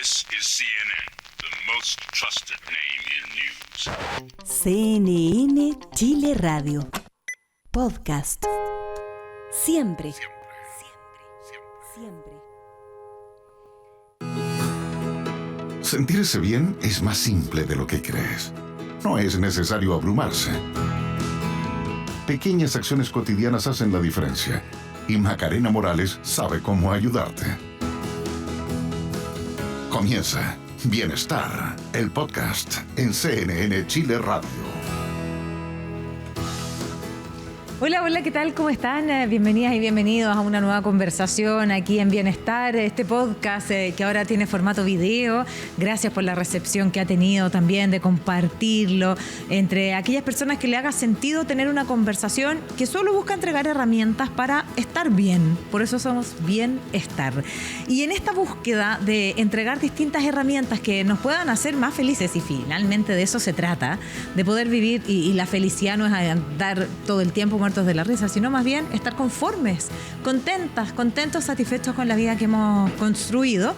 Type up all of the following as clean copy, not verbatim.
This is CNN, the most trusted name in news. CNN Chile Radio. Podcast. Siempre. Siempre. Sentirse bien es más simple de lo que crees. No es necesario abrumarse. Pequeñas acciones cotidianas hacen la diferencia. Y Macarena Morales sabe cómo ayudarte. Comienza Bienestar, el podcast en CNN Chile Radio. Hola, hola, ¿qué tal? ¿Cómo están? Bienvenidas y bienvenidos a una nueva conversación aquí en Bienestar, este podcast que ahora tiene formato video. Gracias por la recepción que ha tenido también de compartirlo entre aquellas personas que le haga sentido tener una conversación que solo busca entregar herramientas para estar bien. Por eso somos Bienestar. Y en esta búsqueda de entregar distintas herramientas que nos puedan hacer más felices, y finalmente de eso se trata, de poder vivir, y la felicidad no es andar todo el tiempo muertos de la risa, sino más bien estar conformes, contentos, satisfechos con la vida que hemos construido.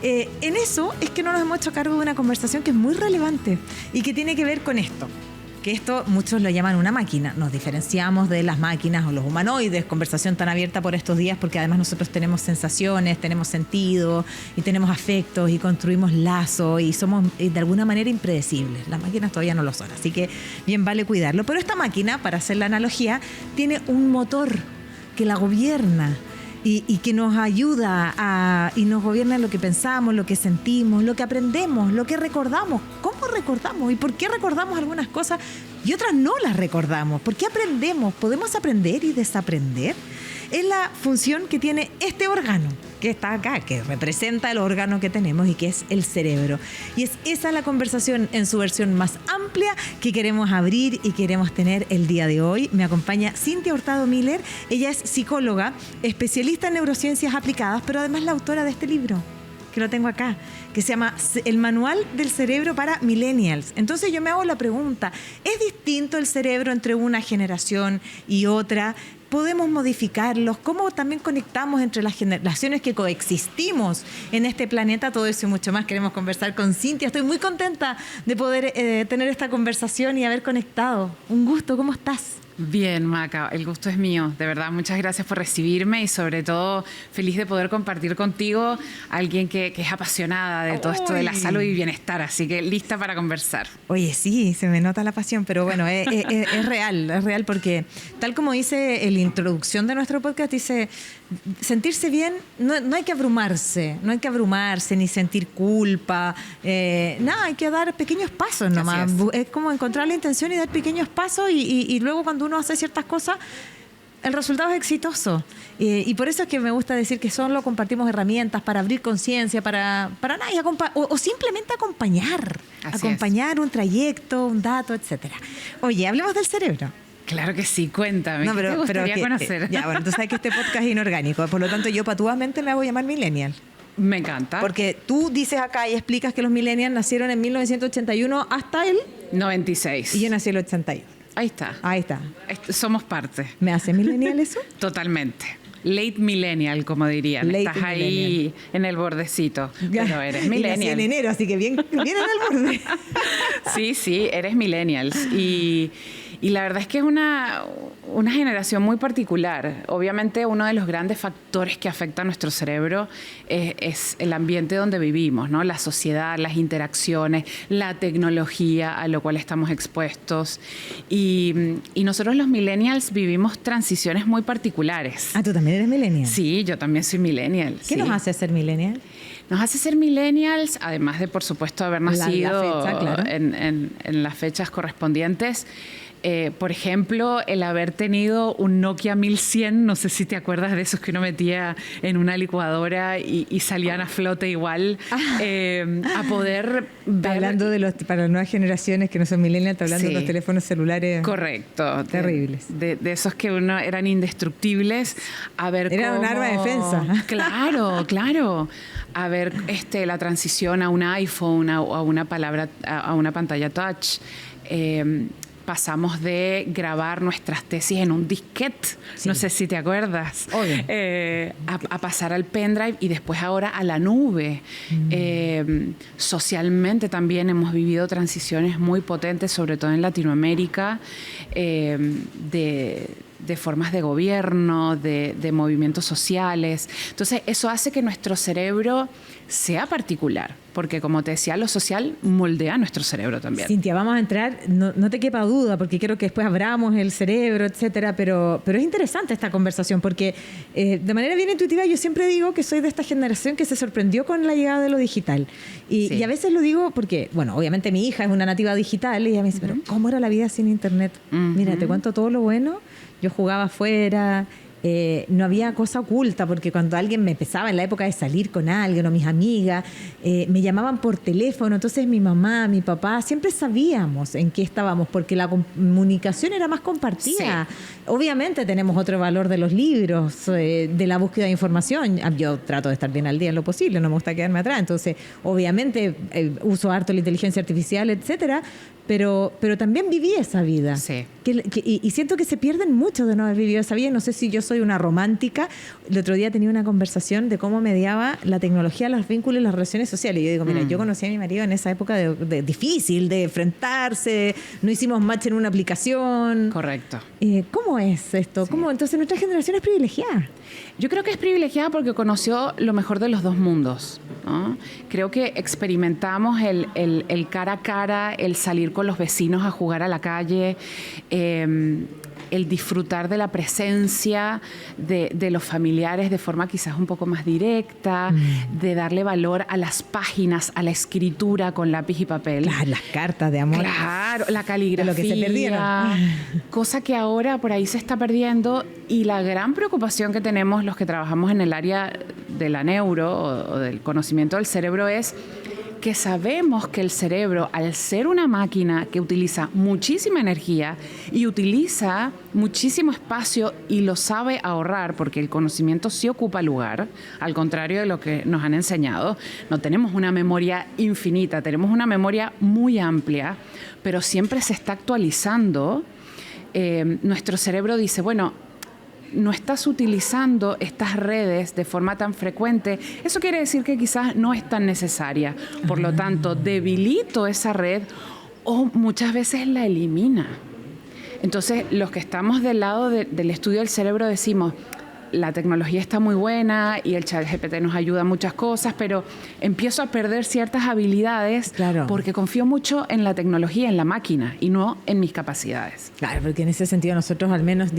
En eso es que no nos hemos hecho cargo de una conversación que es muy relevante y que tiene que ver con esto. Que esto muchos lo llaman una máquina. Nos diferenciamos de las máquinas o los humanoides, conversación tan abierta por estos días, porque además nosotros tenemos sensaciones, tenemos sentido y tenemos afectos y construimos lazos y somos de alguna manera impredecibles. Las máquinas todavía no lo son, así que bien vale cuidarlo. Pero esta máquina, para hacer la analogía, tiene un motor que la gobierna y que nos ayuda y nos gobierna lo que pensamos, lo que sentimos, lo que aprendemos, lo que recordamos, cómo recordamos y por qué recordamos algunas cosas y otras no las recordamos. ¿Por qué aprendemos? ¿Podemos aprender y desaprender? Es la función que tiene este órgano que está acá, que representa el órgano que tenemos y que es el cerebro. Y es esa la conversación en su versión más amplia que queremos abrir y queremos tener el día de hoy. Me acompaña Cintia Hurtado Miller. Ella es psicóloga, especialista en neurociencias aplicadas, pero además la autora de este libro, que lo tengo acá, que se llama El Manual del Cerebro para Millennials. Entonces yo me hago la pregunta, ¿es distinto el cerebro entre una generación y otra? ¿Podemos modificarlos? ¿Cómo también conectamos entre las generaciones que coexistimos en este planeta? Todo eso y mucho más queremos conversar con Cintia. Estoy muy contenta de poder tener esta conversación y haber conectado. Un gusto, ¿cómo estás? Bien, Maca, el gusto es mío, de verdad, muchas gracias por recibirme y sobre todo feliz de poder compartir contigo a alguien que es apasionada de todo esto de la salud y bienestar, así que lista para conversar. Oye, sí, se me nota la pasión, pero bueno, es real porque tal como dice en la introducción de nuestro podcast, dice, sentirse bien, no hay que abrumarse ni sentir culpa, nada, hay que dar pequeños pasos nomás. Es como encontrar la intención y dar pequeños pasos y luego cuando uno hace ciertas cosas, el resultado es exitoso. Y por eso es que me gusta decir que solo compartimos herramientas para abrir conciencia, para nada, o simplemente acompañar un trayecto, un dato, etcétera. Oye, hablemos del cerebro. Claro que sí, cuéntame, ¿qué te gustaría conocer? Ya, bueno, tú sabes que este podcast es inorgánico, por lo tanto yo patuamente me voy a llamar millennial. Me encanta. Porque tú dices acá y explicas que los millennials nacieron en 1981 hasta el 96. Y yo nací en el 81. Ahí está. Somos parte. ¿Me hace millennial eso? Totalmente. Late millennial, como dirían. Estás ahí en el bordecito. Pero eres millennial. Y nací en enero, así que bien en el borde. Sí, eres millennials. Y la verdad es que es una generación muy particular. Obviamente uno de los grandes factores que afecta a nuestro cerebro es el ambiente donde vivimos, ¿no? La sociedad, las interacciones, la tecnología a lo cual estamos expuestos. Y nosotros los millennials vivimos transiciones muy particulares. Ah, ¿tú también eres millennial? Sí, yo también soy millennial. ¿Qué nos hace ser millennial? Nos hace ser millennials, además de, por supuesto, haber nacido la fecha, claro, en las fechas correspondientes. Por ejemplo, el haber tenido un Nokia 1100, no sé si te acuerdas de esos que uno metía en una licuadora y salían a flote igual, a poder ver... Hablando para las nuevas generaciones que no son millennials, hablando de los teléfonos celulares. Correcto. Terribles. De esos que eran indestructibles. Era un arma de defensa. Claro. A ver la transición a un iPhone, a una pantalla touch. pasamos de grabar nuestras tesis en un disquete, no sé si te acuerdas, a pasar al pendrive y después ahora a la nube. Socialmente también hemos vivido transiciones muy potentes, sobre todo en Latinoamérica, de formas de gobierno, de movimientos sociales. Entonces, eso hace que nuestro cerebro sea particular, porque como te decía, lo social moldea nuestro cerebro también. Cintia, vamos a entrar, no te quepa duda, porque quiero que después abramos el cerebro, etcétera, pero es interesante esta conversación, porque de manera bien intuitiva yo siempre digo que soy de esta generación que se sorprendió con la llegada de lo digital. Y a veces lo digo porque, bueno, obviamente mi hija es una nativa digital y ella me dice, pero ¿cómo era la vida sin internet? Mira, te cuento todo lo bueno. Yo jugaba afuera, no había cosa oculta, porque cuando alguien me empezaba en la época de salir con alguien o mis amigas, me llamaban por teléfono, entonces mi mamá, mi papá, siempre sabíamos en qué estábamos, porque la comunicación era más compartida. Sí. Obviamente tenemos otro valor de los libros, de la búsqueda de información. Yo trato de estar bien al día en lo posible, no me gusta quedarme atrás, entonces obviamente uso harto la inteligencia artificial, etcétera, pero también viví esa vida. Sí. Y siento que se pierden mucho de no haber vivido esa vida. No sé si yo soy una romántica. El otro día tenía una conversación de cómo mediaba la tecnología los vínculos y las relaciones sociales. Y yo digo, mira, yo conocí a mi marido en esa época difícil, de enfrentarse, no hicimos match en una aplicación. Correcto. ¿Cómo es esto? Sí. Entonces nuestra generación es privilegiada. Yo creo que es privilegiada porque conoció lo mejor de los dos mundos, ¿no? Creo que experimentamos el cara a cara, el salir con los vecinos a jugar a la calle, el disfrutar de la presencia de los familiares de forma quizás un poco más directa, de darle valor a las páginas, a la escritura con lápiz y papel. Claro, las cartas de amor. Claro, la caligrafía. De lo que se perdieron. Cosa que ahora por ahí se está perdiendo, y la gran preocupación que tenemos los que trabajamos en el área de la neuro o del conocimiento del cerebro es que sabemos que el cerebro, al ser una máquina que utiliza muchísima energía y utiliza muchísimo espacio y lo sabe ahorrar, porque el conocimiento sí ocupa lugar, al contrario de lo que nos han enseñado, no tenemos una memoria infinita, tenemos una memoria muy amplia, pero siempre se está actualizando. Nuestro cerebro dice, bueno, no estás utilizando estas redes de forma tan frecuente, eso quiere decir que quizás no es tan necesaria. Por lo tanto, debilito esa red o muchas veces la elimina. Entonces, los que estamos del lado del estudio del cerebro decimos, la tecnología está muy buena y el ChatGPT nos ayuda a muchas cosas, pero empiezo a perder ciertas habilidades porque confío mucho en la tecnología, en la máquina y no en mis capacidades. Claro, porque en ese sentido nosotros al menos,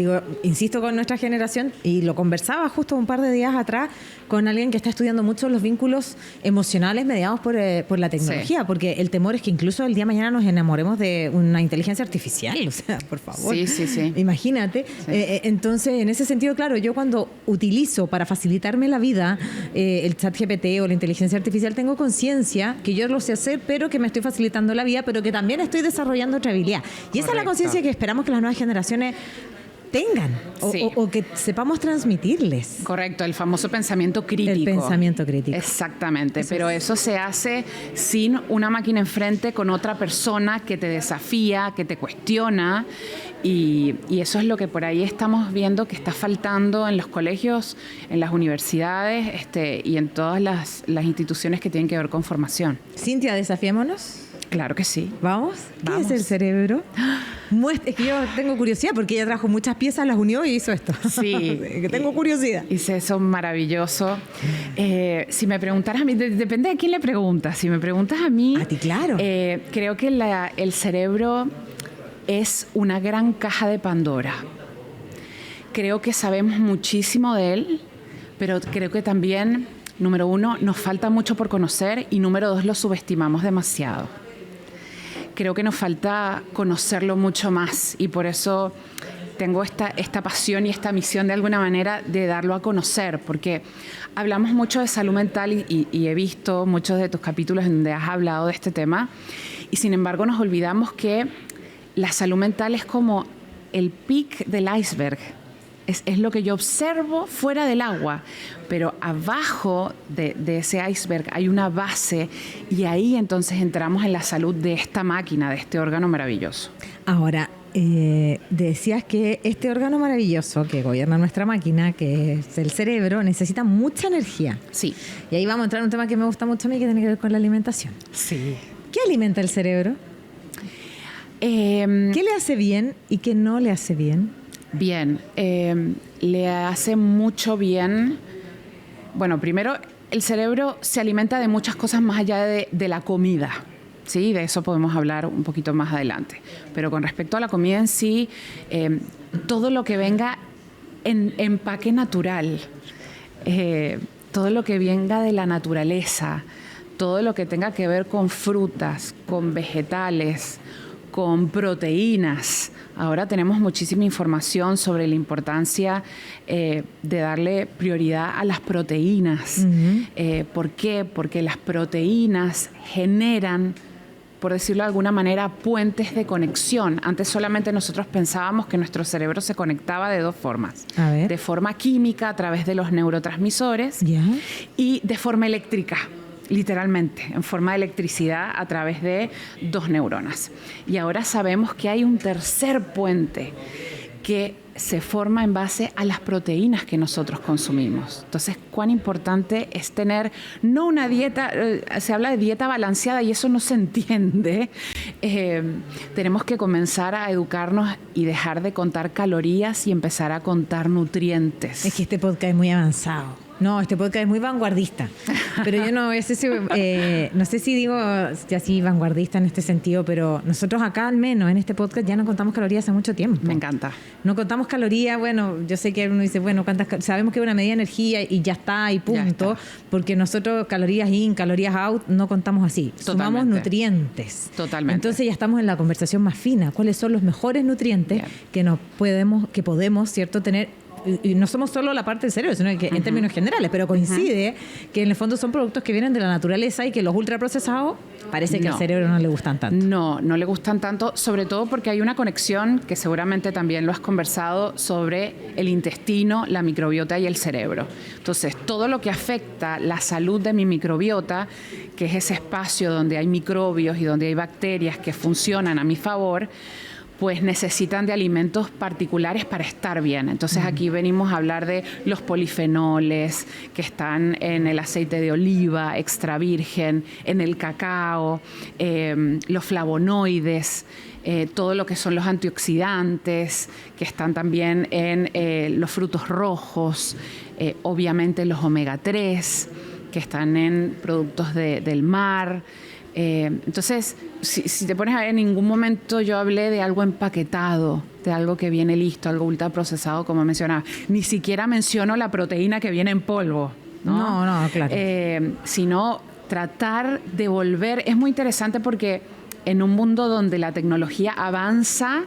insisto con nuestra generación, y lo conversaba justo un par de días atrás con alguien que está estudiando mucho los vínculos emocionales mediados por la tecnología, porque el temor es que incluso el día de mañana nos enamoremos de una inteligencia artificial, o sea, por favor. Sí. Imagínate. Sí. Entonces, en ese sentido, claro, yo cuando utilizo para facilitarme la vida el ChatGPT o la inteligencia artificial, tengo conciencia que yo lo sé hacer, pero que me estoy facilitando la vida, pero que también estoy desarrollando otra habilidad. Y esa es la conciencia que esperamos que las nuevas generaciones tengan o que sepamos transmitirles. Correcto, el famoso pensamiento crítico. El pensamiento crítico. Exactamente, pero eso se hace sin una máquina enfrente, con otra persona que te desafía, que te cuestiona, y eso es lo que por ahí estamos viendo que está faltando en los colegios, en las universidades y en todas las instituciones que tienen que ver con formación. Cintia, desafiémonos. Claro que sí. ¿Vamos? ¿Qué es el cerebro? Es que yo tengo curiosidad porque ella trajo muchas piezas, las unió y hizo esto. Sí. Que tengo curiosidad. Hice eso maravilloso. Si me preguntaras a mí, depende de quién le preguntas. Si me preguntas a mí... A ti, claro. Creo que el cerebro es una gran caja de Pandora. Creo que sabemos muchísimo de él, pero creo que también, número uno, nos falta mucho por conocer, y número dos, lo subestimamos demasiado. Creo que nos falta conocerlo mucho más, y por eso tengo esta pasión y esta misión de alguna manera de darlo a conocer, porque hablamos mucho de salud mental y he visto muchos de tus capítulos en donde has hablado de este tema, y sin embargo nos olvidamos que la salud mental es como el pic del iceberg. Es lo que yo observo fuera del agua, pero abajo de ese iceberg hay una base, y ahí entonces entramos en la salud de esta máquina, de este órgano maravilloso. Ahora, decías que este órgano maravilloso que gobierna nuestra máquina, que es el cerebro, necesita mucha energía. Sí. Y ahí vamos a entrar en un tema que me gusta mucho a mí, que tiene que ver con la alimentación. Sí. ¿Qué alimenta el cerebro? ¿Qué le hace bien y qué no le hace bien? Bien, le hace mucho bien. Bueno, primero, el cerebro se alimenta de muchas cosas más allá de la comida. Sí, de eso podemos hablar un poquito más adelante. Pero con respecto a la comida en sí, todo lo que venga en empaque natural, todo lo que venga de la naturaleza, todo lo que tenga que ver con frutas, con vegetales, con proteínas. Ahora tenemos muchísima información sobre la importancia de darle prioridad a las proteínas. ¿Por qué? Porque las proteínas generan, por decirlo de alguna manera, puentes de conexión. Antes solamente nosotros pensábamos que nuestro cerebro se conectaba de dos formas. A ver. De forma química, a través de los neurotransmisores, Ya. y de forma eléctrica, literalmente, en forma de electricidad a través de dos neuronas. Y ahora sabemos que hay un tercer puente que se forma en base a las proteínas que nosotros consumimos. Entonces, cuán importante es tener, no una dieta, se habla de dieta balanceada y eso no se entiende. Tenemos que comenzar a educarnos y dejar de contar calorías y empezar a contar nutrientes. Es que este podcast es muy avanzado. No, este podcast es muy vanguardista. Pero yo no sé si digo así vanguardista en este sentido, pero nosotros acá al menos en este podcast ya no contamos calorías hace mucho tiempo. Me encanta. No contamos calorías, bueno, yo sé que uno dice, bueno, sabemos que es una medida de energía y ya está, y punto, porque nosotros calorías in, calorías out, no contamos así. Totalmente. Sumamos nutrientes. Totalmente. Entonces ya estamos en la conversación más fina. ¿Cuáles son los mejores nutrientes Bien. que podemos, ¿cierto?, tener? Y no somos solo la parte del cerebro, sino que en términos generales, pero coincide que en el fondo son productos que vienen de la naturaleza y que los ultraprocesados parece que al cerebro no le gustan tanto. No le gustan tanto, sobre todo porque hay una conexión que seguramente también lo has conversado sobre el intestino, la microbiota y el cerebro. Entonces, todo lo que afecta la salud de mi microbiota, que es ese espacio donde hay microbios y donde hay bacterias que funcionan a mi favor, pues necesitan de alimentos particulares para estar bien. Entonces aquí venimos a hablar de los polifenoles que están en el aceite de oliva extra virgen, en el cacao, los flavonoides, todo lo que son los antioxidantes que están también en los frutos rojos, obviamente los omega 3 que están en productos del mar. Entonces, si te pones a ver, en ningún momento yo hablé de algo empaquetado, de algo que viene listo, algo ultraprocesado, como mencionaba. Ni siquiera menciono la proteína que viene en polvo, ¿no? No, claro. Sino tratar de volver. Es muy interesante porque en un mundo donde la tecnología avanza,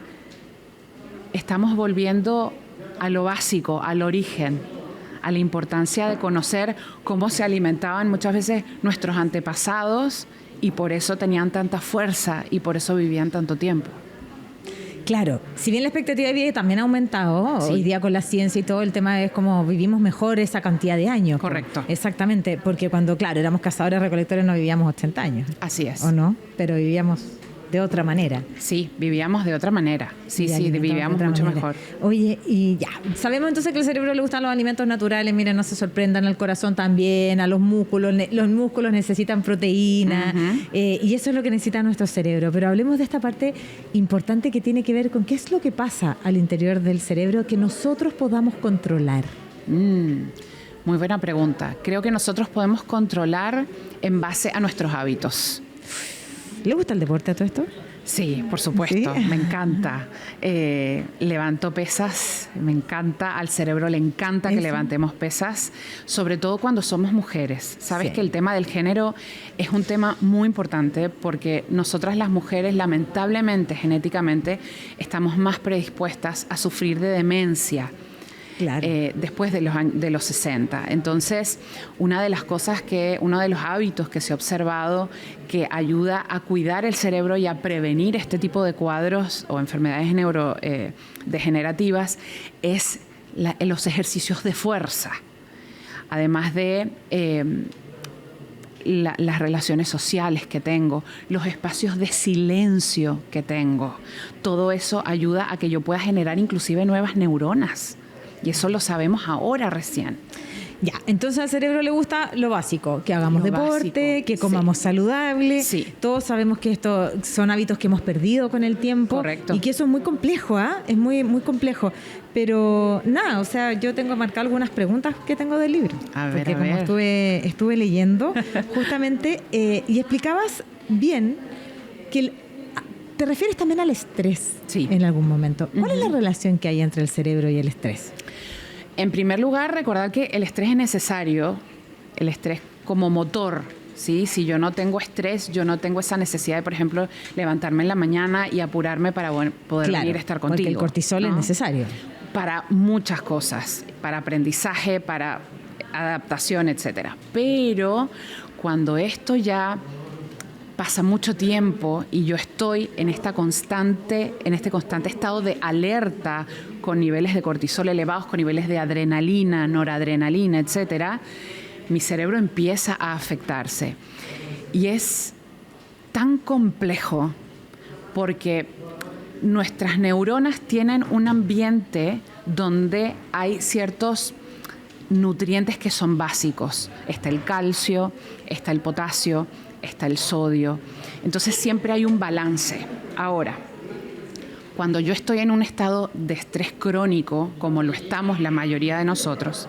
estamos volviendo a lo básico, al origen, a la importancia de conocer cómo se alimentaban muchas veces nuestros antepasados y por eso tenían tanta fuerza y por eso vivían tanto tiempo. Claro, si bien la expectativa de vida también ha aumentado, Sí. hoy día con la ciencia y todo, el tema es como vivimos mejor esa cantidad de años. Correcto. Exactamente, porque cuando, claro, éramos cazadores recolectores no vivíamos 80 años. Así es. ¿O no? Pero vivíamos de otra manera. Sí, vivíamos de otra manera. Sí, Y sí, alimentamos de vivíamos otra mucho manera. mejor. Oye, y ya, sabemos entonces que al cerebro le gustan los alimentos naturales, miren, no se sorprendan, al corazón también, a los músculos necesitan proteína, y eso es lo que necesita nuestro cerebro. Pero hablemos de esta parte importante que tiene que ver con qué es lo que pasa al interior del cerebro que nosotros podamos controlar. Muy buena pregunta. Creo que nosotros podemos controlar en base a nuestros hábitos. ¿Le gusta el deporte a todo esto? Sí, por supuesto, ¿Sí? me encanta. Levanto pesas, me encanta, al cerebro le encanta que ¿Eso? levantemos pesas, sobre todo cuando somos mujeres. Sabes Sí. que el tema del género es un tema muy importante porque nosotras las mujeres, lamentablemente, genéticamente, estamos más predispuestas a sufrir de demencia. Claro. Después de los 60. Entonces, uno de los hábitos que se ha observado que ayuda a cuidar el cerebro y a prevenir este tipo de cuadros o enfermedades neurodegenerativas es los ejercicios de fuerza. Además de las relaciones sociales que tengo, los espacios de silencio que tengo. Todo eso ayuda a que yo pueda generar inclusive nuevas neuronas. Y eso lo sabemos ahora recién. Ya, entonces al cerebro le gusta lo básico, que hagamos Lo deporte, básico, que comamos saludable. Sí. Todos sabemos que estos son hábitos que hemos perdido con el tiempo. Correcto. Y que eso es muy complejo, ¿ah? Es muy, muy complejo. Pero nada, o sea, yo tengo marcado algunas preguntas que tengo del libro. A ver, porque a como ver. estuve leyendo justamente, y explicabas bien que te refieres también al estrés Sí. en algún momento. ¿Cuál es la relación que hay entre el cerebro y el estrés? En primer lugar, recordar que el estrés es necesario, el estrés como motor, ¿sí? Si yo no tengo estrés, yo no tengo esa necesidad de, por ejemplo, levantarme en la mañana y apurarme para poder venir a estar contigo. Porque el cortisol es ¿no? necesario. Para muchas cosas, para aprendizaje, para adaptación, etcétera. Pero cuando esto ya pasa mucho tiempo y yo estoy en este constante estado de alerta con niveles de cortisol elevados, con niveles de adrenalina, noradrenalina, etcétera, mi cerebro empieza a afectarse. Y es tan complejo porque nuestras neuronas tienen un ambiente donde hay ciertos nutrientes que son básicos. Está el calcio, está el potasio, está el sodio. Entonces siempre hay un balance. Ahora, cuando yo estoy en un estado de estrés crónico, como lo estamos la mayoría de nosotros,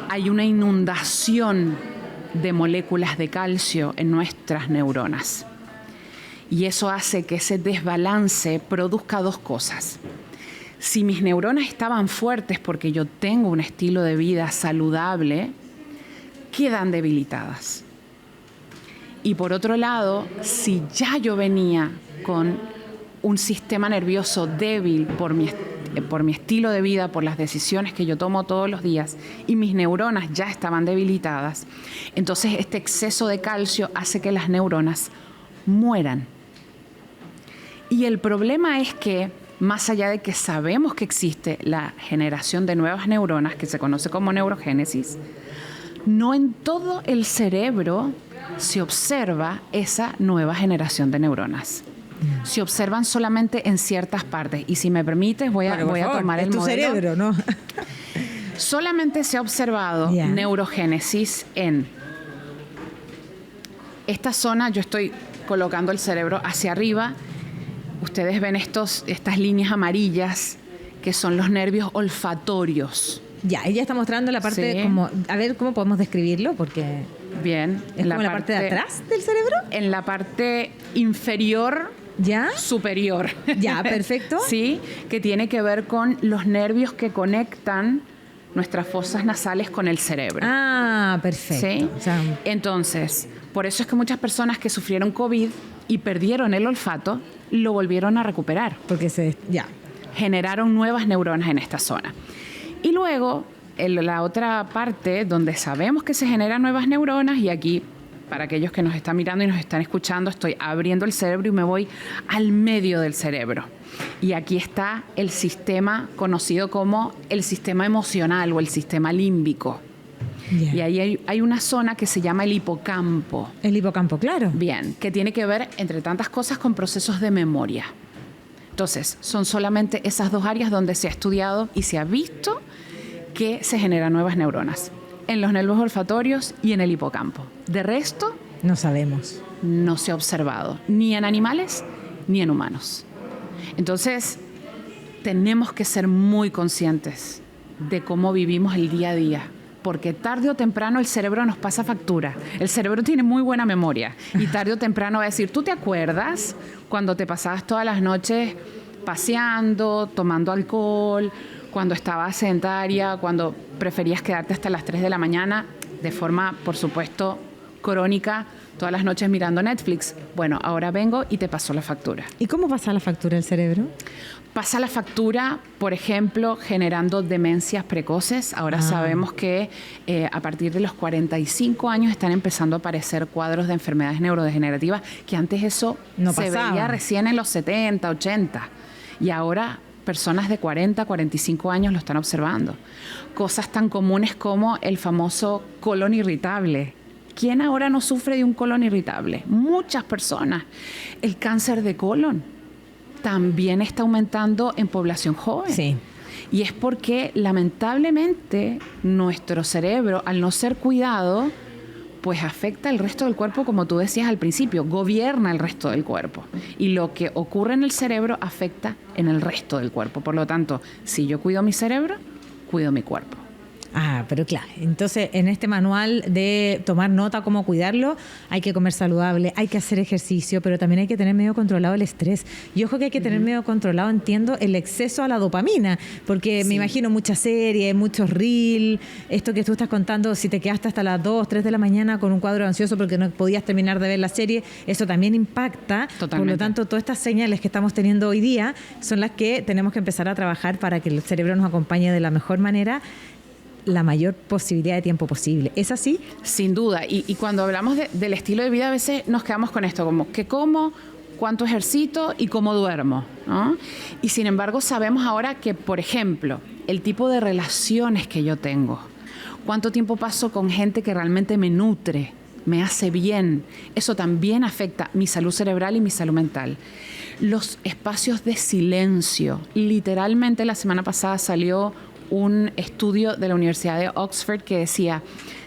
hay una inundación de moléculas de calcio en nuestras neuronas. Y eso hace que ese desbalance produzca dos cosas. Si mis neuronas estaban fuertes porque yo tengo un estilo de vida saludable, quedan debilitadas. Y por otro lado, si ya yo venía con un sistema nervioso débil por mi estilo de vida, por las decisiones que yo tomo todos los días, y mis neuronas ya estaban debilitadas, entonces este exceso de calcio hace que las neuronas mueran. Y el problema es que, más allá de que sabemos que existe la generación de nuevas neuronas, que se conoce como neurogénesis, no en todo el cerebro se observa esa nueva generación de neuronas. Se observan solamente en ciertas partes. Y si me permites, voy a tomar el modelo. Es tu cerebro, ¿no? Solamente se ha observado neurogénesis en esta zona. Yo estoy colocando el cerebro hacia arriba. Ustedes ven estas líneas amarillas que son los nervios olfatorios. Ya, ella está mostrando la parte Sí. como... A ver, ¿cómo podemos describirlo? Porque Bien. es como la parte de atrás del cerebro. En la parte inferior ¿Ya? superior. Ya, perfecto. Sí, que tiene que ver con los nervios que conectan nuestras fosas nasales con el cerebro. Ah, perfecto. ¿Sí? O sea, Entonces, por eso es que muchas personas que sufrieron COVID y perdieron el olfato, lo volvieron a recuperar. porque ya. Generaron nuevas neuronas en esta zona. Y luego, la otra parte donde sabemos que se generan nuevas neuronas, y aquí, para aquellos que nos están mirando y nos están escuchando, estoy abriendo el cerebro y me voy al medio del cerebro. Y aquí está el sistema conocido como el sistema emocional o el sistema límbico. Ya. Y ahí hay una zona que se llama el hipocampo. El hipocampo, claro. Bien, que tiene que ver, entre tantas cosas, con procesos de memoria. Entonces, son solamente esas dos áreas donde se ha estudiado y se ha visto que se generan nuevas neuronas, en los nervios olfatorios y en el hipocampo. De resto, No sabemos. no se ha observado, ni en animales ni en humanos. Entonces, tenemos que ser muy conscientes de cómo vivimos el día a día, porque tarde o temprano el cerebro nos pasa factura. El cerebro tiene muy buena memoria y tarde o temprano va a decir, ¿tú te acuerdas cuando te pasabas todas las noches paseando, tomando alcohol, cuando estabas sedentaria, cuando preferías quedarte hasta las 3 de la mañana de forma, por supuesto, crónica, todas las noches mirando Netflix? Bueno, ahora vengo y te paso la factura. ¿Y cómo pasa la factura del cerebro? Pasa la factura, por ejemplo, generando demencias precoces. Ahora sabemos que a partir de los 45 años están empezando a aparecer cuadros de enfermedades neurodegenerativas, que antes eso No se pasaba. veía recién en los 70, 80. Y ahora personas de 40, 45 años lo están observando. Cosas tan comunes como el famoso colon irritable. ¿Quién ahora no sufre de un colon irritable? Muchas personas. El cáncer de colon también está aumentando en población joven. Sí. Y es porque, lamentablemente, nuestro cerebro, al no ser cuidado, pues afecta el resto del cuerpo, como tú decías al principio, gobierna el resto del cuerpo. Y lo que ocurre en el cerebro afecta en el resto del cuerpo. Por lo tanto, si yo cuido mi cerebro, cuido mi cuerpo. Ah, pero claro. Entonces, en este manual de tomar nota cómo cuidarlo, hay que comer saludable, hay que hacer ejercicio, pero también hay que tener medio controlado el estrés. Y ojo que hay que tener medio controlado, entiendo, el exceso a la dopamina, porque me imagino muchas series, muchos reels, esto que tú estás contando, si te quedaste hasta las 2, 3 de la mañana con un cuadro ansioso porque no podías terminar de ver la serie, eso también impacta. Totalmente. Por lo tanto, todas estas señales que estamos teniendo hoy día son las que tenemos que empezar a trabajar para que el cerebro nos acompañe de la mejor manera, la mayor posibilidad de tiempo posible. ¿Es así? Sin duda. Y cuando hablamos del estilo de vida, a veces nos quedamos con esto, como ¿qué como? ¿Cuánto ejercito? ¿Y cómo duermo? ¿No? Y sin embargo, sabemos ahora que, por ejemplo, el tipo de relaciones que yo tengo, cuánto tiempo paso con gente que realmente me nutre, me hace bien, eso también afecta mi salud cerebral y mi salud mental. Los espacios de silencio. Literalmente, la semana pasada salió un estudio de la Universidad de Oxford que decía,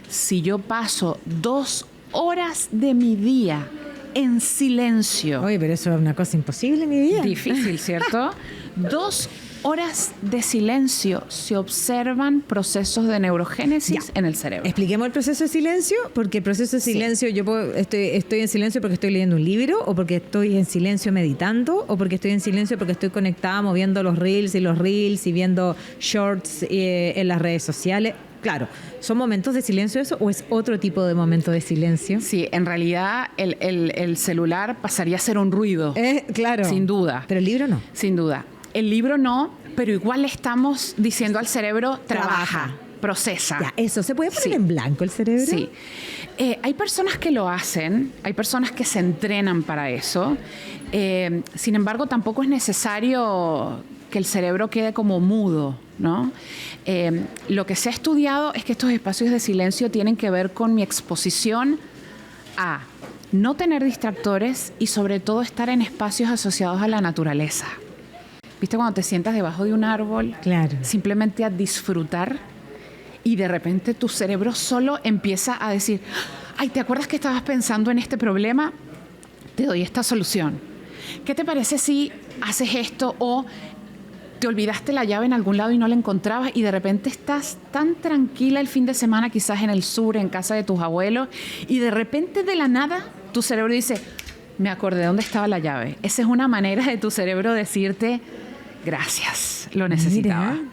si yo paso 2 horas de mi día en silencio... Oye, pero eso es una cosa imposible en mi vida. Difícil, ¿cierto? 2 horas de silencio se observan procesos de neurogénesis en el cerebro. Expliquemos el proceso de silencio, porque el proceso de silencio, estoy en silencio porque estoy leyendo un libro, o porque estoy en silencio meditando, o porque estoy en silencio porque estoy conectada moviendo los reels y viendo shorts en las redes sociales. Claro, ¿son momentos de silencio eso o es otro tipo de momento de silencio? Sí, en realidad el celular pasaría a ser un ruido. Claro. Sin duda. Pero el libro no. Sin duda. El libro no, pero igual le estamos diciendo al cerebro, trabaja, procesa. Ya, eso, ¿se puede poner Sí. en blanco el cerebro? Sí. Hay personas que lo hacen, hay personas que se entrenan para eso. Sin embargo, tampoco es necesario que el cerebro quede como mudo, ¿no? Lo que se ha estudiado es que estos espacios de silencio tienen que ver con mi exposición a no tener distractores y sobre todo estar en espacios asociados a la naturaleza. ¿Viste cuando te sientas debajo de un árbol? Claro. Simplemente a disfrutar y de repente tu cerebro solo empieza a decir, ay, ¿te acuerdas que estabas pensando en este problema? Te doy esta solución. ¿Qué te parece si haces esto o te olvidaste la llave en algún lado y no la encontrabas y de repente estás tan tranquila el fin de semana, quizás en el sur, en casa de tus abuelos, y de repente de la nada tu cerebro dice, me acordé dónde estaba la llave? Esa es una manera de tu cerebro decirte, gracias, lo necesitaba. Mira,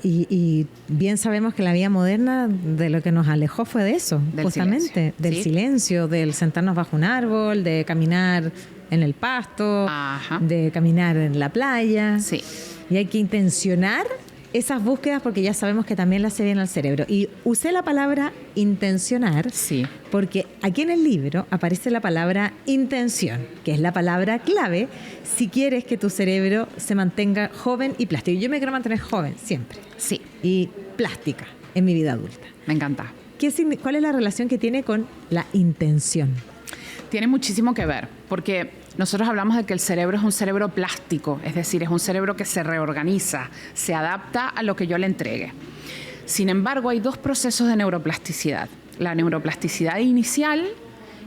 y bien sabemos que la vida moderna de lo que nos alejó fue de eso, Del justamente, silencio, del sí. silencio, del sentarnos bajo un árbol, de caminar en el pasto, Ajá. de caminar en la playa. Sí. Y hay que intencionar esas búsquedas porque ya sabemos que también le hace bien al cerebro. Y usé la palabra intencionar Sí. porque aquí en el libro aparece la palabra intención, que es la palabra clave si quieres que tu cerebro se mantenga joven y plástico. Yo me quiero mantener joven siempre Sí, y plástica en mi vida adulta. me encanta. ¿Cuál es la relación que tiene con la intención? Tiene muchísimo que ver, porque nosotros hablamos de que el cerebro es un cerebro plástico, es decir, es un cerebro que se reorganiza, se adapta a lo que yo le entregue. Sin embargo, hay 2 procesos de neuroplasticidad. La neuroplasticidad inicial,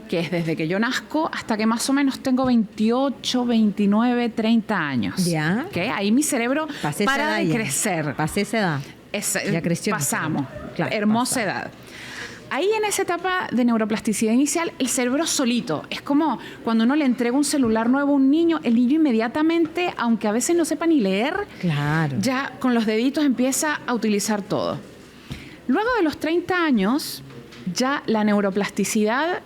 que es desde que yo nazco hasta que más o menos tengo 28, 29, 30 años. Ya. ¿Ok? Ahí mi cerebro Pasé esa para edad de ya. crecer. Pasé esa edad. Ya creció mi Pasamos. cerebro. Claro, Hermosa pasamos. edad. Ahí en esa etapa de neuroplasticidad inicial, el cerebro solito. Es como cuando uno le entrega un celular nuevo a un niño, el niño inmediatamente, aunque a veces no sepa ni leer, Claro. ya con los deditos empieza a utilizar todo. Luego de los 30 años, ya la neuroplasticidad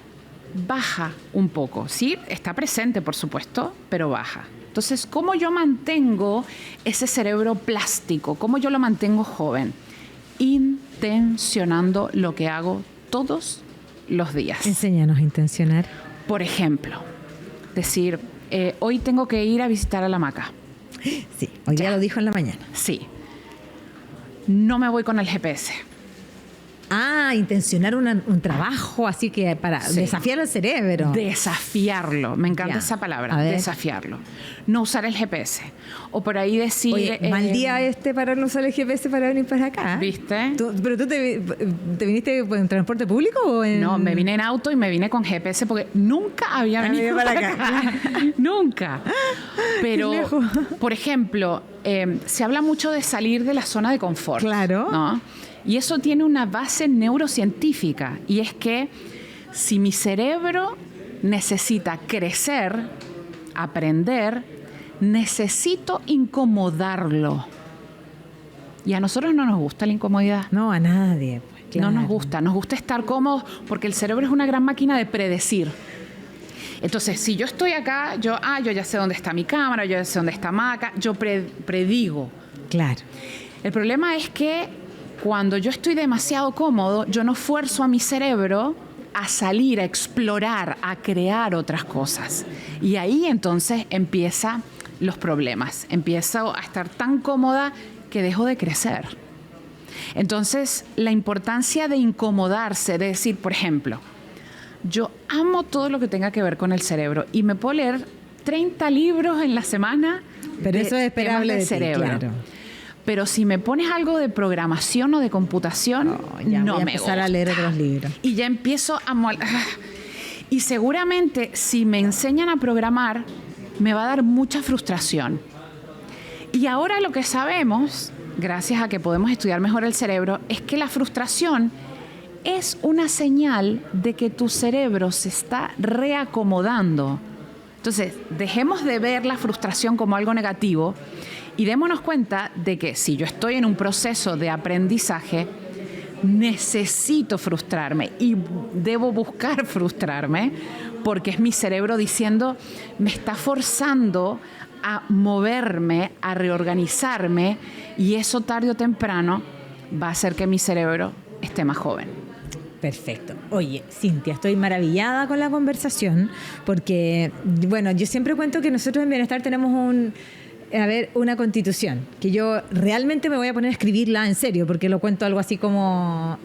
baja un poco. Sí, está presente, por supuesto, pero baja. Entonces, ¿cómo yo mantengo ese cerebro plástico? ¿Cómo yo lo mantengo joven? Intencionando lo que hago todos los días. Enséñanos a intencionar. Por ejemplo, decir, hoy tengo que ir a visitar a la hamaca. Sí, hoy día lo dijo en la mañana. Sí. No me voy con el GPS. Intencionar un trabajo, así que para Sí. desafiar al cerebro. Desafiarlo, me encanta Ya. esa A palabra, ver. desafiarlo. No usar el GPS. O por ahí decir... Oye, mal día para no usar el GPS para venir para acá. ¿Viste? ¿Pero tú te viniste en transporte público o en...? No, me vine en auto y me vine con GPS porque nunca había venido para para acá. Nunca. Pero, Qué lejos. por ejemplo, se habla mucho de salir de la zona de confort. Claro. ¿No? Y eso tiene una base neurocientífica. Y es que si mi cerebro necesita crecer, aprender, necesito incomodarlo. Y a nosotros no nos gusta la incomodidad. No, a nadie. Pues, claro. No nos gusta estar cómodos porque el cerebro es una gran máquina de predecir. Entonces, si yo estoy acá, yo ya sé dónde está mi cámara, yo ya sé dónde está Maca, yo predigo. Claro. El problema es que cuando yo estoy demasiado cómodo, yo no fuerzo a mi cerebro a salir, a explorar, a crear otras cosas. Y ahí entonces empiezan los problemas. Empiezo a estar tan cómoda que dejo de crecer. Entonces, la importancia de incomodarse, de decir, por ejemplo, yo amo todo lo que tenga que ver con el cerebro y me puedo leer 30 libros en la semana. Pero eso es esperable del de ti, cerebro. claro. Pero si me pones algo de programación o de computación, Ya no voy a me empezar a gusta. leer otros libros. Y ya empiezo a... Y seguramente si me enseñan a programar, me va a dar mucha frustración. Y ahora lo que sabemos, gracias a que podemos estudiar mejor el cerebro, es que la frustración es una señal de que tu cerebro se está reacomodando. Entonces, dejemos de ver la frustración como algo negativo y démonos cuenta de que si yo estoy en un proceso de aprendizaje, necesito frustrarme y debo buscar frustrarme porque es mi cerebro diciendo, me está forzando a moverme, a reorganizarme y eso tarde o temprano va a hacer que mi cerebro esté más joven. Perfecto. Oye, Cintia, estoy maravillada con la conversación porque, bueno, yo siempre cuento que nosotros en Bienestar tenemos una constitución, que yo realmente me voy a poner a escribirla en serio, porque lo cuento algo así como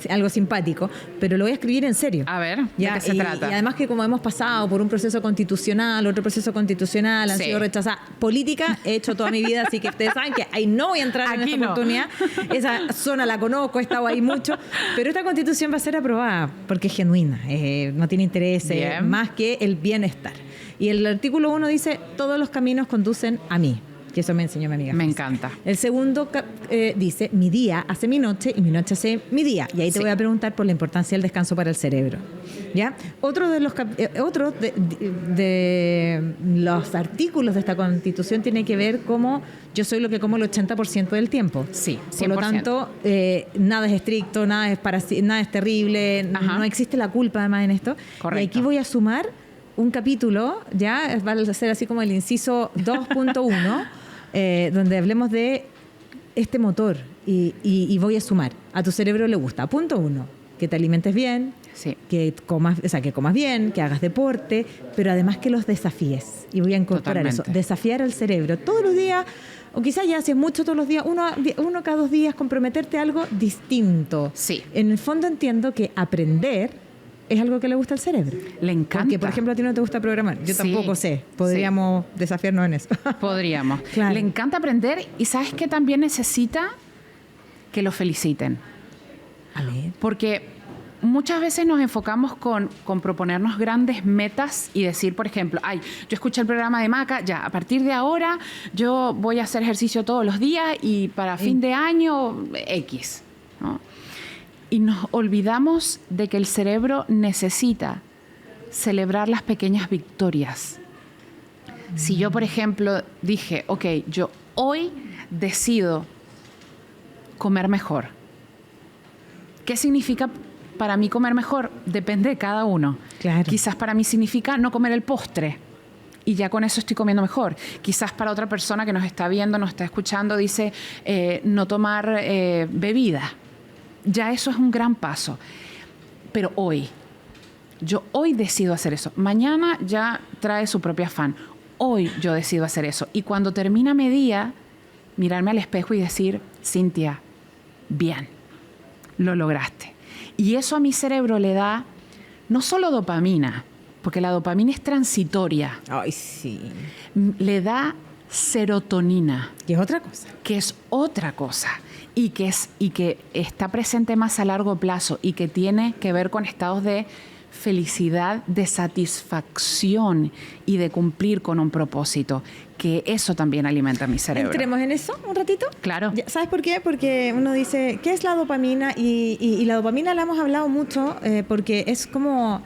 algo simpático, pero lo voy a escribir en serio. A ver, ¿de qué se trata? Y además que como hemos pasado por un proceso constitucional, otro proceso constitucional, han Sí. sido rechazadas. Política he hecho toda mi vida, así que ustedes saben que ahí no voy a entrar en Aquí esta no. oportunidad. Esa zona la conozco, he estado ahí mucho, pero esta constitución va a ser aprobada porque es genuina, no tiene interés Bien. más que el bienestar. Y el artículo 1 dice, todos los caminos conducen a mí. Que eso me enseñó mi amiga. Me Fácil. encanta. El segundo dice, mi día hace mi noche y mi noche hace mi día. Y ahí te Sí. voy a preguntar por la importancia del descanso para el cerebro. ¿Ya? Otro de los artículos de esta Constitución tiene que ver cómo yo soy lo que como el 80% del tiempo. Sí, Por lo 100%. tanto, nada es estricto, nada es terrible, Ajá. no existe la culpa además en esto. Correcto. Y aquí voy a sumar un capítulo, ya va a ser así como el inciso 2.1, donde hablemos de este motor y voy a sumar. A tu cerebro le gusta. Punto 1, que te alimentes bien, Sí. que comas bien, que hagas deporte, pero además que los desafíes. Y voy a incorporar Totalmente. eso, desafiar al cerebro todos los días, o quizás ya haces mucho todos los días, uno cada 2 días, comprometerte a algo distinto. Sí. En el fondo entiendo que aprender es algo que le gusta al cerebro. Le encanta. Porque, por ejemplo, a ti no te gusta programar. Yo Sí, tampoco sé. Podríamos desafiarnos en eso. Podríamos. Claro. Le encanta aprender y ¿sabes qué también necesita? Que lo feliciten. A ver. Porque muchas veces nos enfocamos con proponernos grandes metas y decir, por ejemplo, yo escuché el programa de Maca, ya, a partir de ahora yo voy a hacer ejercicio todos los días y para fin de año X, ¿no? Y nos olvidamos de que el cerebro necesita celebrar las pequeñas victorias. Si yo, por ejemplo, dije, ok, yo hoy decido comer mejor. ¿Qué significa para mí comer mejor? Depende de cada uno. Claro. Quizás para mí significa no comer el postre y ya con eso estoy comiendo mejor. Quizás para otra persona que nos está viendo, nos está escuchando, dice no tomar bebida. Ya eso es un gran paso. Pero yo hoy decido hacer eso. Mañana ya trae su propio afán. Hoy yo decido hacer eso. Y cuando termina mi día, mirarme al espejo y decir, Cintia, bien, lo lograste. Y eso a mi cerebro le da no solo dopamina, porque la dopamina es transitoria, Ay, sí. le da serotonina, Y es otra cosa. que es otra cosa y que está presente más a largo plazo y que tiene que ver con estados de felicidad, de satisfacción y de cumplir con un propósito, que eso también alimenta mi cerebro. ¿Entremos en eso un ratito? Claro. ¿Sabes por qué? Porque uno dice, ¿qué es la dopamina? Y la dopamina la hemos hablado mucho porque es como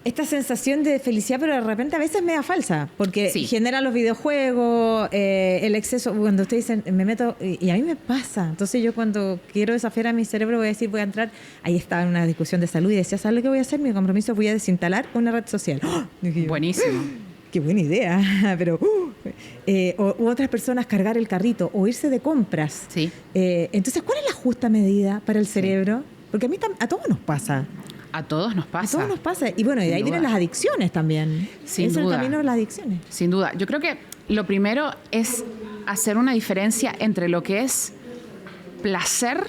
esta sensación de felicidad, pero de repente a veces media falsa, porque Sí. genera los videojuegos, el exceso, cuando ustedes dicen, me meto, y a mí me pasa. Entonces yo cuando quiero desafiar a mi cerebro voy a decir, voy a entrar, ahí estaba en una discusión de salud y decía, ¿sabes lo que voy a hacer? Mi compromiso, voy a desinstalar una red social. ¡Oh! Dije yo, Buenísimo. qué buena idea, pero u otras personas cargar el carrito o irse de compras. Sí. Entonces, ¿cuál es la justa medida para el cerebro? Porque a todos nos pasa. A todos nos A pasa. todos nos pasa. Y bueno, y de Sin ahí vienen duda. las adicciones también. Sin es duda. el camino de las adicciones. Sin duda. Yo creo que lo primero es hacer una diferencia entre lo que es placer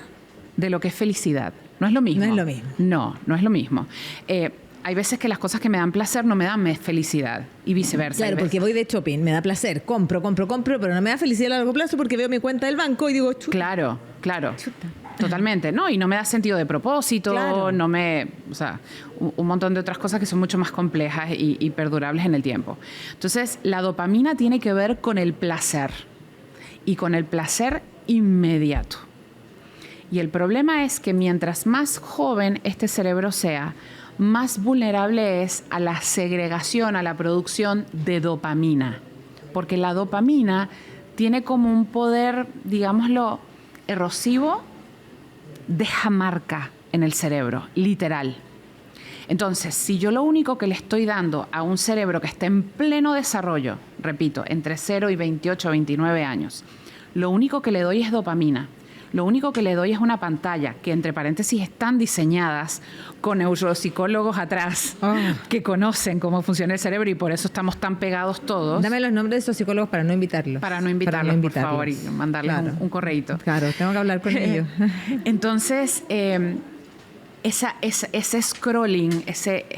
de lo que es felicidad. No es lo mismo. No es lo mismo. No es lo mismo. Hay veces que las cosas que me dan placer no me dan felicidad y viceversa. Claro, Hay veces- porque voy de shopping, me da placer, compro, pero no me da felicidad a largo plazo porque veo mi cuenta del banco y digo, chuta. Claro. Totalmente, ¿no? Y no me da sentido de propósito, Claro. o sea, un montón de otras cosas que son mucho más complejas y perdurables en el tiempo. Entonces, la dopamina tiene que ver con el placer y con el placer inmediato. Y el problema es que mientras más joven este cerebro sea, más vulnerable es a la segregación, a la producción de dopamina. Porque la dopamina tiene como un poder, digámoslo, erosivo, deja marca en el cerebro, literal. Entonces, si yo lo único que le estoy dando a un cerebro que está en pleno desarrollo, repito, entre 0 y 28 o 29 años, lo único que le doy es dopamina. Lo único que le doy es una pantalla que, entre paréntesis, están diseñadas con neuropsicólogos atrás que conocen cómo funciona el cerebro y por eso estamos tan pegados todos. Dame los nombres de esos psicólogos para no invitarlos. Para no invitarlos, por favor, y mandarles Claro. un correíto. Claro, tengo que hablar con ellos. Entonces, ese scrolling,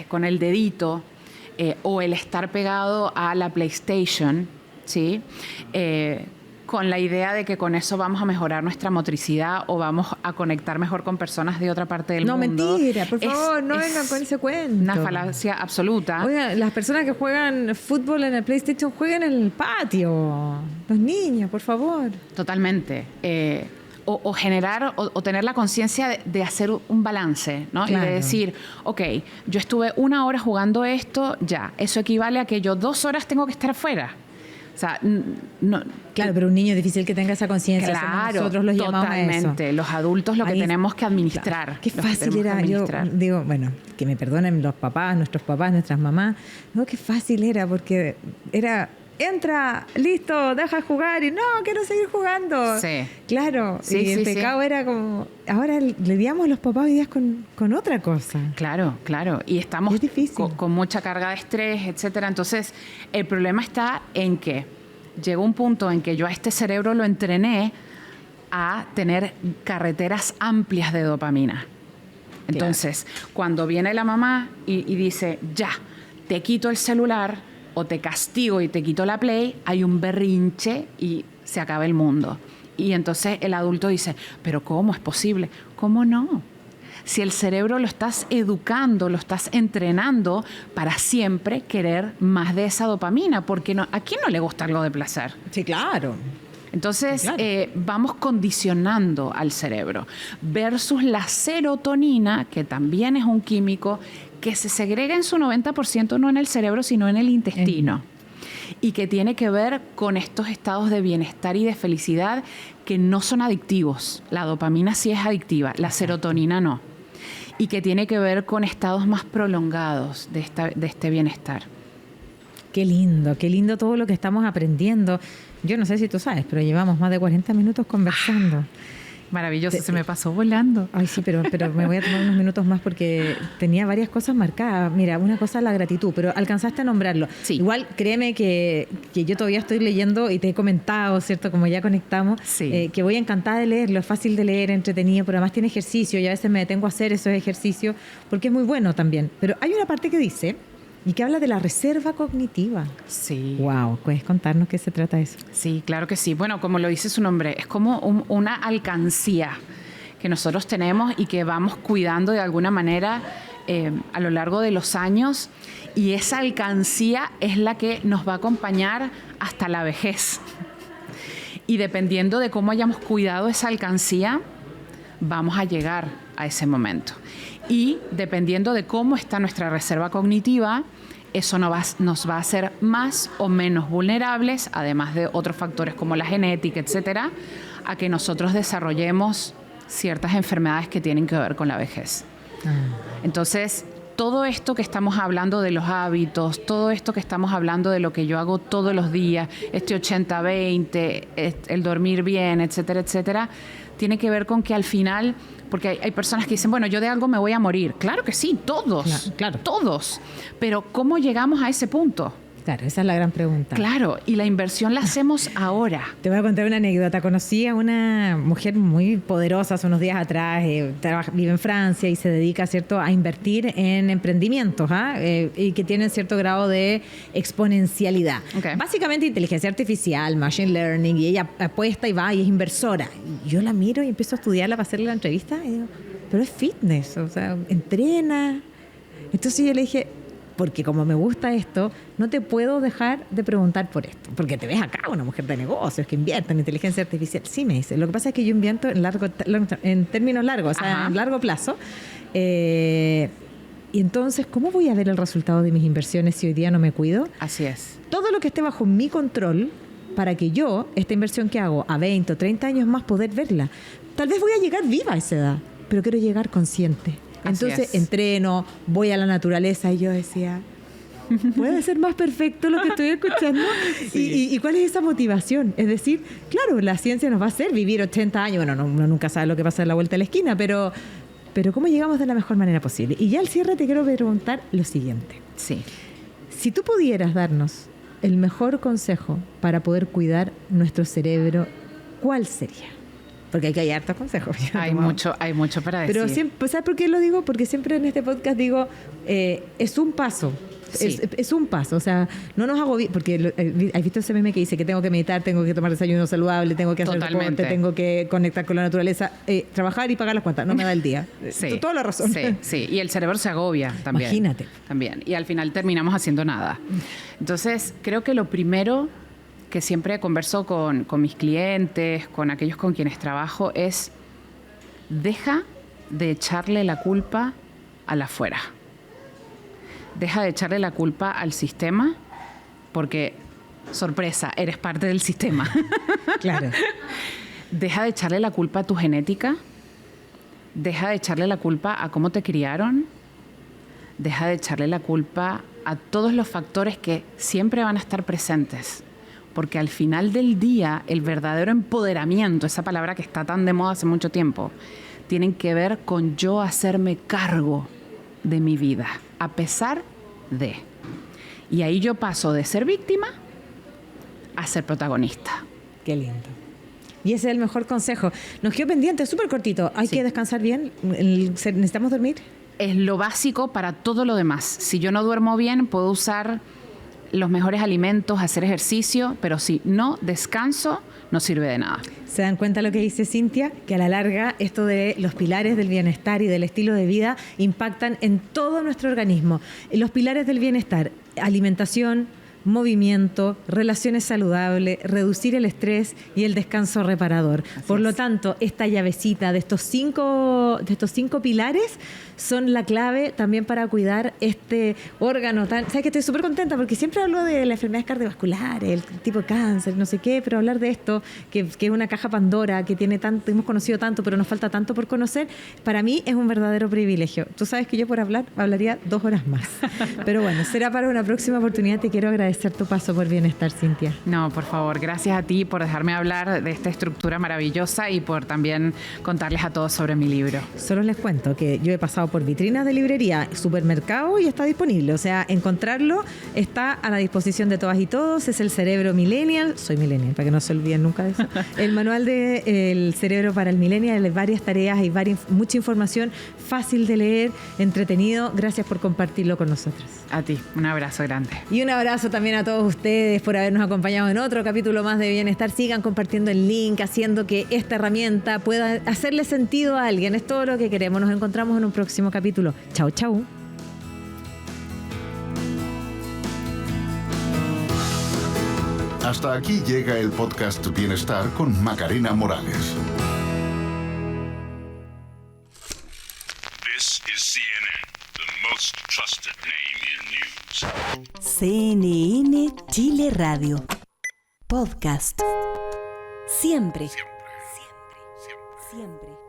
con el dedito, o el estar pegado a la PlayStation, ¿sí? Con la idea de que con eso vamos a mejorar nuestra motricidad o vamos a conectar mejor con personas de otra parte del No, mundo. mentira, por favor, no vengan con ese cuento. Una falacia absoluta. Oiga, las personas que juegan fútbol en el PlayStation jueguen en el patio. Los niños, por favor. Totalmente. O generar o tener la conciencia de hacer un balance, ¿no? Claro. Y de decir, ok, yo estuve 1 hora jugando esto, ya, eso equivale a que yo 2 horas tengo que estar afuera. O sea, no, Claro, pero un niño es difícil que tenga esa conciencia. somos claro, nosotros los llamamos a eso. totalmente. Los adultos lo que Ahí- tenemos que administrar. Claro. Qué lo que fácil tenemos que era. Yo administrar. digo, bueno, que me perdonen los papás, nuestras mamás. No, qué fácil era, porque era, entra, listo, deja de jugar y no, quiero seguir jugando. Sí. Claro, Sí, y el sí, pecado era como, ahora lidiamos los papás hoy día con otra cosa. Claro. Y estamos Es difícil. con mucha carga de estrés, etcétera. Entonces, el problema está en que llegó un punto en que yo a este cerebro lo entrené a tener carreteras amplias de dopamina. Entonces, cuando viene la mamá y dice, ya, te quito el celular o te castigo y te quito la Play, hay un berrinche y se acaba el mundo. Y entonces el adulto dice, pero ¿cómo es posible? ¿Cómo no? Si el cerebro lo estás educando, lo estás entrenando para siempre querer más de esa dopamina, porque no, ¿a quién no le gusta algo de placer? Sí, claro. Entonces, Claro. vamos condicionando al cerebro versus la serotonina, que también es un químico que se segrega en su 90% no en el cerebro, sino en el intestino. Y que tiene que ver con estos estados de bienestar y de felicidad que no son adictivos. La dopamina sí es adictiva, la serotonina no. Y que tiene que ver con estados más prolongados de este bienestar. Qué lindo todo lo que estamos aprendiendo. Yo no sé si tú sabes, pero llevamos más de 40 minutos conversando. Maravilloso, se me pasó volando. Ay, sí, pero me voy a tomar unos minutos más porque tenía varias cosas marcadas. Mira, una cosa, la gratitud, pero alcanzaste a nombrarlo. Sí. Igual, créeme que yo todavía estoy leyendo y te he comentado, ¿cierto? Como ya conectamos, Sí. que voy encantada de leerlo. Es fácil de leer, entretenido, pero además tiene ejercicio y a veces me detengo a hacer esos ejercicios porque es muy bueno también. Pero hay una parte que dice y que habla de la reserva cognitiva. Sí. Wow, ¿puedes contarnos qué se trata eso? Sí, claro que sí. Bueno, como lo dice su nombre, es como una alcancía que nosotros tenemos y que vamos cuidando de alguna manera a lo largo de los años, y esa alcancía es la que nos va a acompañar hasta la vejez. Y dependiendo de cómo hayamos cuidado esa alcancía, vamos a llegar a ese momento. Y dependiendo de cómo está nuestra reserva cognitiva, eso nos va a hacer más o menos vulnerables, además de otros factores como la genética, etcétera, a que nosotros desarrollemos ciertas enfermedades que tienen que ver con la vejez. Entonces, todo esto que estamos hablando de los hábitos, todo esto que estamos hablando de lo que yo hago todos los días, este 80-20, el dormir bien, etcétera, etcétera, tiene que ver con que al final, porque hay personas que dicen, bueno, yo de algo me voy a morir. Claro que sí, todos, Claro. Todos. Pero ¿cómo llegamos a ese punto? Claro, esa es la gran pregunta. Claro, y la inversión la hacemos ahora. Te voy a contar una anécdota. Conocí a una mujer muy poderosa hace unos días atrás, vive en Francia y se dedica, ¿cierto?, a invertir en emprendimientos y que tienen cierto grado de exponencialidad. Okay. Básicamente inteligencia artificial, machine learning, y ella apuesta y va y es inversora. Y yo la miro y empiezo a estudiarla para hacerle la entrevista y digo, pero es fitness, o sea, entrena. Entonces yo le dije, porque como me gusta esto, no te puedo dejar de preguntar por esto. Porque te ves acá una mujer de negocios que invierte en inteligencia artificial. Sí, me dice. Lo que pasa es que yo invierto en términos largos, o sea, Ajá. en largo plazo. Y entonces, ¿cómo voy a ver el resultado de mis inversiones si hoy día no me cuido? Así es. Todo lo que esté bajo mi control para que yo, esta inversión que hago a 20 o 30 años más, poder verla. Tal vez voy a llegar viva a esa edad, pero quiero llegar consciente. Así Entonces es. entreno, voy a la naturaleza y yo decía, ¿puede ser más perfecto lo que estoy escuchando? Sí. ¿Y cuál es esa motivación? Es decir, claro, la ciencia nos va a hacer vivir 80 años. Bueno, uno nunca sabe lo que pasa a la vuelta de la esquina, pero ¿cómo llegamos de la mejor manera posible? Y ya al cierre te quiero preguntar lo siguiente. Sí. Si tú pudieras darnos el mejor consejo para poder cuidar nuestro cerebro, ¿cuál sería? Porque hay hartos consejos. Hay mucho para decir. Pero siempre, ¿sabes por qué lo digo? Porque siempre en este podcast digo, es un paso. Sí. Es un paso, o sea, no nos hago bien, porque ¿has visto ese meme que dice que tengo que meditar, tengo que tomar desayuno saludable, tengo que hacer Totalmente. deporte, tengo que conectar con la naturaleza, trabajar y pagar las cuentas? No me da el día. Sí. Toda la razón. Sí. Y el cerebro se agobia también. Imagínate. También. Y al final terminamos haciendo nada. Entonces, creo que lo primero que siempre converso con mis clientes, con aquellos con quienes trabajo, es deja de echarle la culpa al afuera. Deja de echarle la culpa al sistema, porque, sorpresa, eres parte del sistema. Claro. Deja de echarle la culpa a tu genética. Deja de echarle la culpa a cómo te criaron. Deja de echarle la culpa a todos los factores que siempre van a estar presentes. Porque al final del día, el verdadero empoderamiento, esa palabra que está tan de moda hace mucho tiempo, tienen que ver con yo hacerme cargo de mi vida, a pesar de. Y ahí yo paso de ser víctima a ser protagonista. Qué lindo. Y ese es el mejor consejo. Nos quedó pendiente, súper cortito. Hay que descansar bien. ¿Necesitamos dormir? Es lo básico para todo lo demás. Si yo no duermo bien, puedo usar los mejores alimentos, hacer ejercicio, pero si no descanso, no sirve de nada. ¿Se dan cuenta lo que dice Cintia? Que a la larga esto de los pilares del bienestar y del estilo de vida impactan en todo nuestro organismo. Los pilares del bienestar, alimentación, movimiento, relaciones saludables, reducir el estrés y el descanso reparador. Por lo tanto, esta llavecita de estos cinco pilares son la clave también para cuidar este órgano tan... ¿Sabes que estoy súper contenta? Porque siempre hablo de las enfermedades cardiovasculares, el tipo de cáncer, no sé qué, pero hablar de esto, que es una caja Pandora, que tiene tanto, hemos conocido tanto, pero nos falta tanto por conocer, para mí es un verdadero privilegio. Tú sabes que yo por hablaría 2 horas más. Pero bueno, será para una próxima oportunidad. Te quiero agradecer agradecer tu paso por Bienestar, Cintia. No, por favor, gracias a ti por dejarme hablar de esta estructura maravillosa y por también contarles a todos sobre mi libro. Solo les cuento que yo he pasado por vitrinas de librería, supermercado y está disponible. O sea, encontrarlo está a la disposición de todas y todos. Es El Cerebro Millennial. Soy millennial, para que no se olviden nunca de eso. El manual de El Cerebro para el Millennial. Hay varias tareas y mucha información, fácil de leer, entretenido. Gracias por compartirlo con nosotros. A ti, un abrazo grande. Y un abrazo también a todos ustedes por habernos acompañado en otro capítulo más de Bienestar. Sigan compartiendo el link, haciendo que esta herramienta pueda hacerle sentido a alguien. Es todo lo que queremos. Nos encontramos en un próximo capítulo. Chau, chau. Hasta aquí llega el podcast Bienestar con Macarena Morales. This is CNN, the most trusted name in news. CNN Chile Radio. Podcast. Siempre. Siempre.